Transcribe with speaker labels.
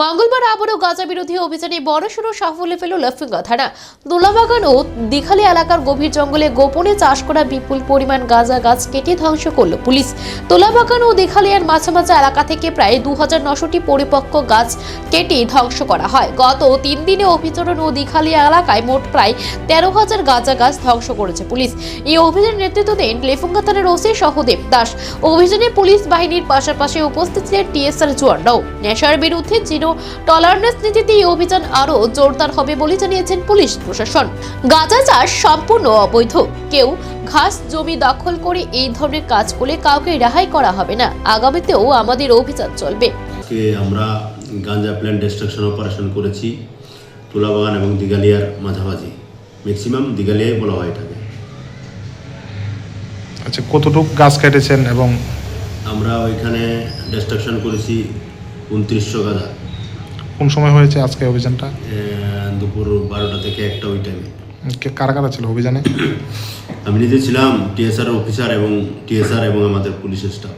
Speaker 1: মঙ্গলবার আবারও গাঁজা বিরোধী অভিযানে বড়সড় সাফল্য পেল লাফিঙ্গা থানা। দোলাবাগান ও দিখালি এলাকার গভীর জঙ্গলে গোপনে চাষ করা বিপুল পরিমাণ গাঁজা গাছ কেটে ধ্বংস করল পুলিশ। দোলাবাগান ও দিখালিয়ার মাঝামাঝি এলাকা থেকে প্রায় 2900টি পরিপক্ক গাছ কেটে ধ্বংস করা হয়। গত 3 দিনে অভিযান ও দিখালিয়া এলাকায় মোট প্রায় 13,000 গাঁজা গাছ ধ্বংস করেছে পুলিশ। এই অভিযানের নেতৃত্ব দেন লাফিঙ্গা থানার ওসি সহদেব দাস। অভিযানে পুলিশ বাহিনীর পাশাপাশি উপস্থিত ছিলেন টিএসআর জওয়ানরাও। নেশার বিরুদ্ধে টলারেন্স নীতিতে এই অভিযান আরো জোরদার হবে বলে জানিয়েছেন পুলিশ প্রশাসন। গাঁজা চাষ সম্পূর্ণ অবৈধ। কেউ ঘাস জমি দখল করে এই ধরনের কাজ করলে কাউকে রেহাই করা হবে না। আগামীতেও আমাদের অভিযান চলবে।
Speaker 2: আমরা গাঁজা প্ল্যান্ট ডিস্ট্রাকশন অপারেশন করেছি তুলাবাগান এবং দিঘালিয়ার মাঝামাঝি, ম্যাক্সিমাম দিঘালিয়ায় বলা হয় এটাকে।
Speaker 3: আচ্ছা, কতটুকু গাছ কেটেছেন? এবং
Speaker 2: আমরা ওইখানে ডিস্ট্রাকশন করেছি 2900 গাঁজা।
Speaker 3: কোন সময় হয়েছে আজকে অভিযানটা?
Speaker 2: দুপুর 12টা থেকে 1টা ওই টাইমে।
Speaker 3: কারা কারা ছিল অভিযানে?
Speaker 2: আমি নিজে ছিলাম, টিএসআর অফিসার এবং আমাদের পুলিশ স্টাফ।